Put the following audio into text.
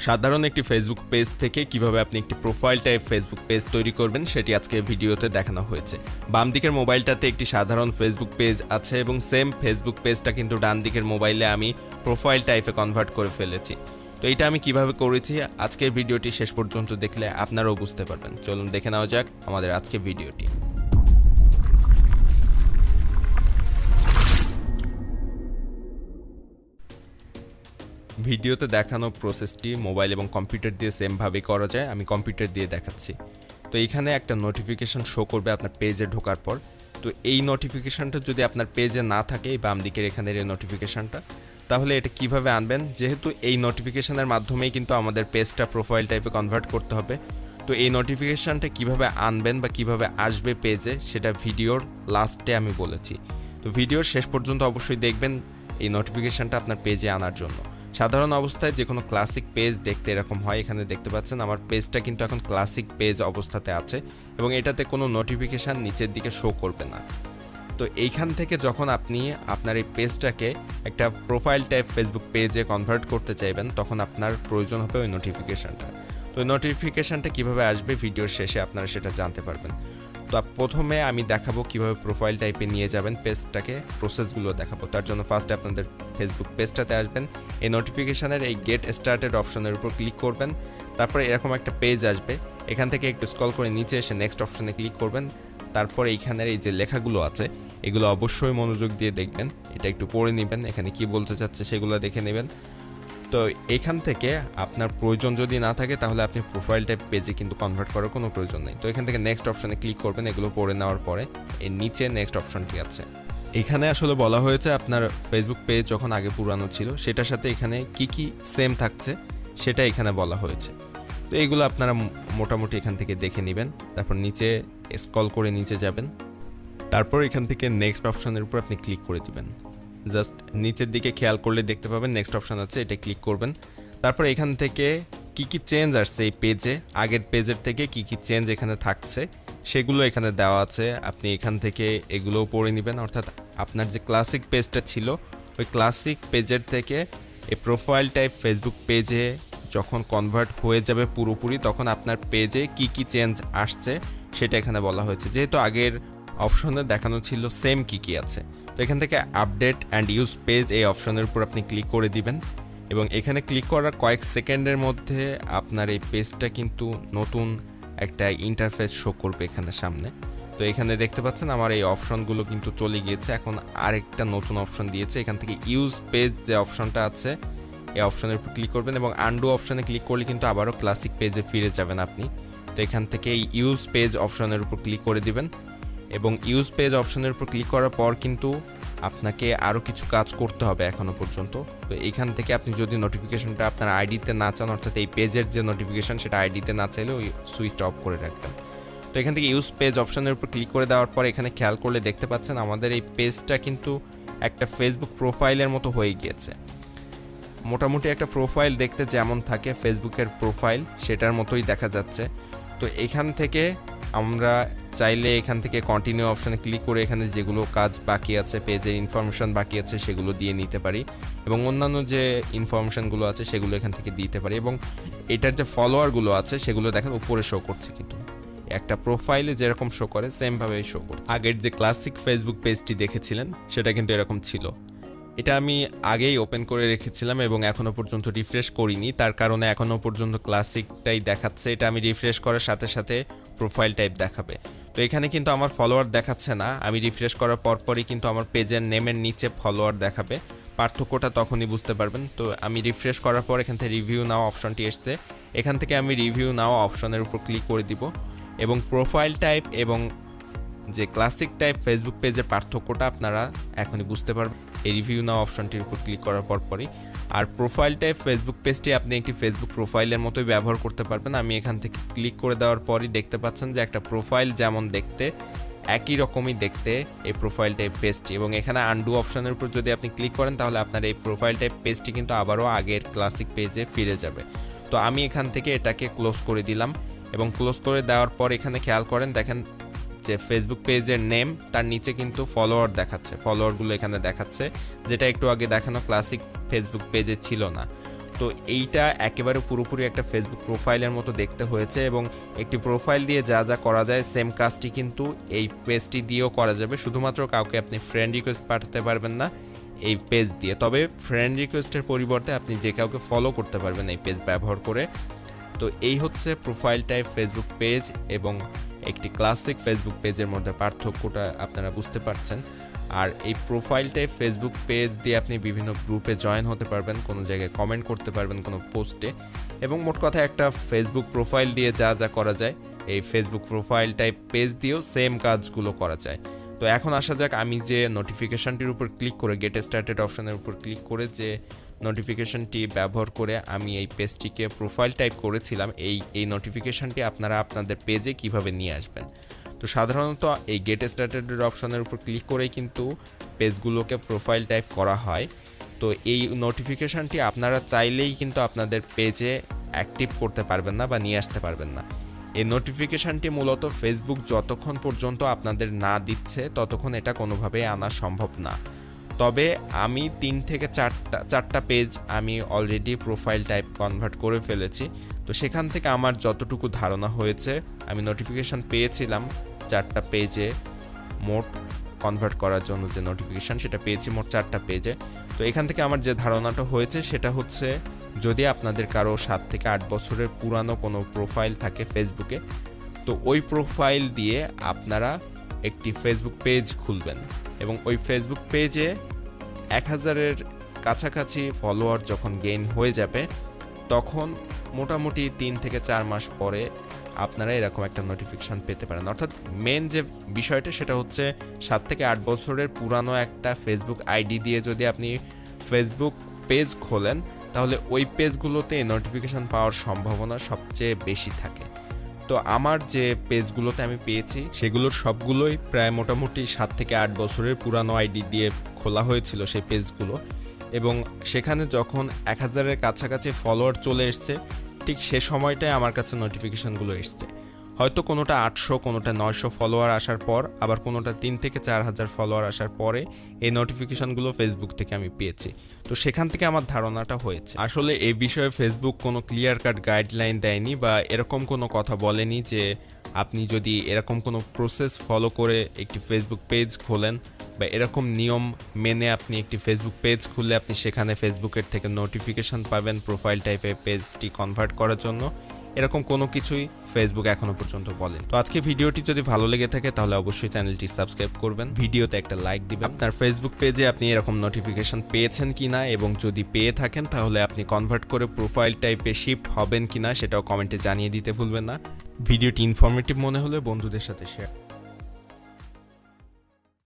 সাধারণ একটি Facebook page থেকে কিভাবে আপনি একটি প্রোফাইল টাইপ ফেসবুক পেজ তৈরি করবেন সেটি আজকে ভিডিওতে দেখানো হয়েছে। বাম দিকের মোবাইলটাতে একটি সাধারণ ফেসবুক পেজ আছে এবং সেম ফেসবুক পেজটা কিন্তু ডান দিকের মোবাইলে আমি প্রোফাইল টাইপে কনভার্ট করে ফেলেছি। তো এটা আমি কিভাবে করেছি আজকের ভিডিওটি শেষ পর্যন্ত দেখলে আপনারাও বুঝতে পারবেন। চলুন দেখে নেওয়া যাক আমাদের আজকের ভিডিওটি। ভিডিওতে দেখানো প্রসেসটি মোবাইল এবং কম্পিউটার দিয়ে সেমভাবে করা যায়। আমি কম্পিউটার দিয়ে দেখাচ্ছি। তো এখানে একটা নোটিফিকেশন শো করবে আপনার পেজে ঢোকার পর। তো এই নোটিফিকেশনটা যদি আপনার পেজে না থাকে, বাম দিকের এখানের এই নোটিফিকেশনটা, তাহলে এটা কিভাবে আনবেন? যেহেতু এই নোটিফিকেশনের মাধ্যমেই কিন্তু আমাদের পেজটা প্রোফাইল টাইপে কনভার্ট করতে হবে। তো এই নোটিফিকেশনটা কিভাবে আনবেন বা কিভাবে আসবে পেজে সেটা ভিডিওর লাস্টে আমি বলেছি। তো ভিডিওর শেষ পর্যন্ত অবশ্যই দেখবেন এই নোটিফিকেশনটা আপনার পেজে আনার জন্য। সাধারণ অবস্থায় যে কোনো ক্লাসিক পেজ দেখতে এরকম হয়। এখানে দেখতে পাচ্ছেন আমার পেজটা কিন্তু এখন ক্লাসিক পেজ অবস্থাতে আছে এবং এটাতে কোনো নোটিফিকেশান নিচের দিকে শো করবে না। তো এইখান থেকে যখন আপনি আপনার এই পেজটাকে একটা প্রোফাইল টাইপ ফেসবুক পেজে কনভার্ট করতে চাইবেন তখন আপনার প্রয়োজন হবে ওই নোটিফিকেশানটা। তো ওই নোটিফিকেশানটা কীভাবে আসবে ভিডিওর শেষে আপনারা সেটা জানতে পারবেন। তো প্রথমে আমি দেখাবো কিভাবে প্রোফাইল টাইপে নিয়ে যাবেন পেজটাকে, প্রসেসগুলো দেখাবো। তার জন্য ফার্স্টে আপনাদের ফেসবুক পেজটাতে আসবেন, এই নোটিফিকেশানের এই গেট স্টার্টেড অপশনের উপর ক্লিক করবেন। তারপরে এরকম একটা পেজ আসবে, এখান থেকে একটু স্ক্রল করে নিচে এসে নেক্সট অপশনে ক্লিক করবেন। তারপরে এইখানের এই যে লেখাগুলো আছে এগুলো অবশ্যই মনোযোগ দিয়ে দেখবেন, এটা একটু পড়ে নেবেন, এখানে কি বলতে চাচ্ছে সেগুলো দেখে নেবেন। তো এখান থেকে আপনার প্রয়োজন যদি না থাকে তাহলে আপনি প্রোফাইল টাইপ পেজে কিন্তু কনভার্ট করার কোনো প্রয়োজন নেই। তো এখান থেকে নেক্সট অপশনে ক্লিক করবেন, এগুলো পড়ে নেওয়ার পরে এর নিচে নেক্সট অপশনটি আছে। এখানে আসলে বলা হয়েছে আপনার ফেসবুক পেজ যখন আগে পুরানো ছিল সেটার সাথে এখানে কি কি সেম থাকছে সেটা এখানে বলা হয়েছে। তো এগুলো আপনারা মোটামুটি এখান থেকে দেখে নেবেন। তারপর নিচে স্ক্রল করে নিচে যাবেন, তারপর এখান থেকে নেক্সট অপশনের উপর আপনি ক্লিক করে দিবেন। জাস্ট নিচের দিকে খেয়াল করলে দেখতে পাবেন নেক্সট অপশন আছে, এটা ক্লিক করবেন। তারপর এখান থেকে কি কি চেঞ্জ আসছে এই পেজে, আগের পেজের থেকে কি কি চেঞ্জ এখানে থাকছে সেগুলো এখানে দেওয়া আছে। আপনি এখান থেকে এগুলোও পড়ে নেবেন। অর্থাৎ আপনার যে ক্লাসিক পেজটা ছিল ওই ক্লাসিক পেজের থেকে এই প্রোফাইল টাইপ ফেসবুক পেজে যখন কনভার্ট হয়ে যাবে পুরোপুরি তখন আপনার পেজে কি কি চেঞ্জ আসছে সেটা এখানে বলা হয়েছে। যেহেতু আগের অপশনে দেখানো ছিল সেম কি কি আছে, তো এখান থেকে আপডেট অ্যান্ড ইউজ পেজ এই অপশনের উপর আপনি ক্লিক করে দিবেন এবং এখানে ক্লিক করার কয়েক সেকেন্ডের মধ্যে আপনার এই পেজটা কিন্তু নতুন একটা ইন্টারফেস শো করবে এখানে সামনে। তো এখানে দেখতে পাচ্ছেন আমার এই অপশনগুলো কিন্তু চলে গিয়েছে, এখন আরেকটা নতুন অপশন দিয়েছে। এখান থেকে ইউজ পেজ যে অপশনটা আছে এই অপশনের উপর ক্লিক করবেন এবং আন্ডু অপশনে ক্লিক করলে কিন্তু আবারও ক্লাসিক পেজে ফিরে যাবেন আপনি। তো এখান থেকে এই ইউজ পেজ অপশনের উপর ক্লিক করে দিবেন এবং ইউজ পেজ অপশনের উপর ক্লিক করার পর কিন্তু আপনাকে আরও কিছু কাজ করতে হবে এখনও পর্যন্ত। তো এইখান থেকে আপনি যদি নোটিফিকেশনটা আপনার আইডিতে না চান, অর্থাৎ এই পেজের যে নোটিফিকেশন সেটা আইডিতে না চাইলে ওই সুইচটা অফ করে রাখবেন। তো এখান থেকে ইউজ পেজ অপশনের উপর ক্লিক করে দেওয়ার পর এখানে খেয়াল করলে দেখতে পাচ্ছেন আমাদের এই পেজটা কিন্তু একটা ফেসবুক প্রোফাইলের মতো হয়ে গিয়েছে। মোটামুটি একটা প্রোফাইল দেখতে যেমন থাকে ফেসবুকের প্রোফাইল সেটার মতোই দেখা যাচ্ছে। তো এখান থেকে আমরা চাইলে এখান থেকে কন্টিনিউ অপশানে ক্লিক করে এখানে যেগুলো কাজ বাকি আছে, পেজের ইনফরমেশন বাকি আছে সেগুলো দিয়ে নিতে পারি এবং অন্যান্য যে ইনফরমেশনগুলো আছে সেগুলো এখান থেকে দিতে পারি। এবং এটার যে ফলোয়ারগুলো আছে সেগুলো দেখেন উপরে শো করছে, কিন্তু একটা প্রোফাইলে যেরকম শো করে সেমভাবে শো করছে। আগের যে ক্লাসিক ফেসবুক পেজটি দেখেছিলেন সেটা কিন্তু এরকম ছিল। এটা আমি আগেই ওপেন করে রেখেছিলাম এবং এখনও পর্যন্ত রিফ্রেশ করিনি, তার কারণে এখনও পর্যন্ত ক্লাসিকটাই দেখাচ্ছে। এটা আমি রিফ্রেশ করার সাথে সাথে প্রোফাইল টাইপ দেখাবে। তো এখানে কিন্তু আমার ফলোয়ার দেখাচ্ছে না, আমি রিফ্রেশ করার পরপরই কিন্তু আমার পেজের নেমের নিচে ফলোয়ার দেখাবে। পার্থক্যটা তখনই বুঝতে পারবেন। তো আমি রিফ্রেশ করার পর এখান থেকে রিভিউ নাও অপশনটি এসছে, এখান থেকে আমি রিভিউ নাও অপশনের উপর ক্লিক করে দিব এবং প্রোফাইল টাইপ এবং যে ক্লাসিক টাইপ ফেসবুক পেজের পার্থক্যটা আপনারা এখনই বুঝতে পারবেন এই রিভিউ নাও অপশনটির উপর ক্লিক করার পরপরই। আর প্রোফাইল টাইপ ফেসবুক পেজটি আপনি একটি ফেসবুক প্রোফাইলের মতোই ব্যবহার করতে পারবেন। আমি এখান থেকে ক্লিক করে দেওয়ার পরই দেখতে পাচ্ছেন যে একটা প্রোফাইল যেমন দেখতে একই রকমই দেখতে এই প্রোফাইল টাইপ পেজটি। এবং এখানে আন্ডু অপশনের উপর যদি আপনি ক্লিক করেন তাহলে আপনার এই প্রোফাইল টাইপ পেজটি কিন্তু আবারও আগের ক্লাসিক পেজে ফিরে যাবে। তো আমি এখান থেকে এটাকে ক্লোজ করে দিলাম এবং ক্লোজ করে দেওয়ার পর এখানে খেয়াল করেন দেখেন যে ফেসবুক পেজের নেম তার নিচে কিন্তু ফলোয়ার দেখাচ্ছে, ফলোয়ারগুলো এখানে দেখাচ্ছে, যেটা একটু আগে দেখানো ক্লাসিক ফেসবুক পেজে ছিল না। তো এইটা একেবারে পুরোপুরি একটা ফেসবুক প্রোফাইলের মতো দেখতে হয়েছে এবং একটি প্রোফাইল দিয়ে যা যা করা যায় সেম কাজটি কিন্তু এই পেজটি দিয়েও করা যাবে। শুধুমাত্র কাউকে আপনি ফ্রেন্ড রিকোয়েস্ট পাঠাতে পারবেন না এই পেজ দিয়ে, তবে ফ্রেন্ড রিকোয়েস্টের পরিবর্তে আপনি যে কাউকে ফলো করতে পারবেন এই পেজ ব্যবহার করে। তো এই হচ্ছে প্রোফাইল টাইপ ফেসবুক পেজ এবং একটি ক্লাসিক ফেসবুক পেজের মধ্যে পার্থক্যটা আপনারা বুঝতে পারছেন। আর এই প্রোফাইল টাইপ ফেসবুক পেজ দিয়ে আপনি বিভিন্ন গ্রুপে জয়েন হতে পারবেন, কোনো জায়গায় কমেন্ট করতে পারবেন কোনো পোস্টে, এবং মোট কথা একটা ফেসবুক প্রোফাইল দিয়ে যা যা করা যায় এই ফেসবুক প্রোফাইল টাইপ পেজ দিয়েও সেম কাজগুলো করা যায়। তো এখন আসা যাক, আমি যে নোটিফিকেশনটির উপর ক্লিক করে গেট স্টার্টেড অপশনের উপর ক্লিক করে যে নোটিফিকেশনটি ব্যবহার করে আমি এই পেজটিকে প্রোফাইল টাইপ করেছিলাম, এই নোটিফিকেশনটি আপনারা আপনাদের পেজে কিভাবে নিয়ে আসবেন। তো সাধারণত এই গেট স্টার্টেড অপশনের উপর ক্লিক করেই কিন্তু পেজগুলোকে প্রোফাইল টাইপ করা হয়। তো এই নোটিফিকেশনটি আপনারা চাইলেই কিন্তু আপনাদের পেজে অ্যাক্টিভ করতে পারবেন না বা নিয়ে আসতে পারবেন না। এই নোটিফিকেশনটি মূলত ফেসবুক যতক্ষণ পর্যন্ত আপনাদের না দিচ্ছে ততক্ষণ এটা কোনোভাবেই আনা সম্ভব না। তবে আমি 3 থেকে 4টা পেজ আমি অলরেডি প্রোফাইল টাইপ কনভার্ট করে ফেলেছি। তো সেখান থেকে আমার যতটুকু ধারণা হয়েছে, আমি নোটিফিকেশন পেয়েছিলাম 4টা পেজে মোট কনভার্ট করার জন্য যে নোটিফিকেশান সেটা পেয়েছি মোট 4টা পেজে। তো এখান থেকে আমার যে ধারণাটা হয়েছে সেটা হচ্ছে, যদি আপনাদের কারো 7 থেকে 8 বছরের পুরানো কোনো প্রোফাইল থাকে ফেসবুকে, তো ওই প্রোফাইল দিয়ে আপনারা একটি ফেসবুক পেজ খুলবেন এবং ওই ফেসবুক পেজে 1000-এর কাছাকাছি ফলোয়ার যখন গেইন হয়ে যাবে তখন মোটামুটি 3 থেকে 4 মাস পরে আপনারা এরকম একটা নোটিফিকেশান পেতে পারেন। অর্থাৎ মেন যে বিষয়টা সেটা হচ্ছে 7 থেকে 8 বছরের পুরানো একটা ফেসবুক আইডি দিয়ে যদি আপনি ফেসবুক পেজ খোলেন তাহলে ওই পেজগুলোতে নোটিফিকেশান পাওয়ার সম্ভাবনা সবচেয়ে বেশি থাকে। তো আমার যে পেজগুলোতে আমি পেয়েছি সেগুলোর সবগুলোই প্রায় মোটামুটি 7 থেকে 8 বছরের পুরানো আইডি দিয়ে খোলা হয়েছিল সেই পেজগুলো, এবং সেখানে যখন 1000-এর কাছাকাছি ফলোয়ার চলে এসছে ঠিক সে সময়টায় আমার কাছে নোটিফিকেশানগুলো এসছে। হয়তো কোনোটা 800, কোনোটা 900 ফলোয়ার আসার পর, আবার কোনোটা 3 থেকে 4000 ফলোয়ার আসার পরে এই নোটিফিকেশানগুলো ফেসবুক থেকে আমি পেয়েছি। তো সেখান থেকে আমার ধারণাটা হয়েছে। আসলে এই বিষয়ে ফেসবুক কোনো ক্লিয়ার কাট গাইডলাইন দেয়নি বা এরকম কোনো কথা বলেনি যে আপনি যদি এরকম কোনো প্রসেস ফলো করে একটি ফেসবুক পেজ খোলেন বা এরকম নিয়ম মেনে আপনি একটি ফেসবুক পেজ খুললে আপনি সেখানে ফেসবুকের থেকে নোটিফিকেশান পাবেন প্রোফাইল টাইপের পেজটি কনভার্ট করার জন্য। এরকম কোনো কিছুই ফেসবুক এখনো পর্যন্ত বলেন। তো আজকে ভিডিওটি যদি ভালো লেগে থাকে তাহলে অবশ্যই চ্যানেলটি সাবস্ক্রাইব করবেন, ভিডিওতে একটা লাইক দিবেন। আপনার ফেসবুক পেজে আপনি এরকম নোটিফিকেশন পেয়েছেন কিনা এবং যদি পেয়ে থাকেন তাহলে আপনি কনভার্ট করে প্রোফাইল টাইপে শিফট হবেন কিনা সেটাও কমেন্টে জানিয়ে দিতে ভুলবেন না। ভিডিওটি ইনফরমেটিভ মনে হলে বন্ধুদের সাথে শেয়ার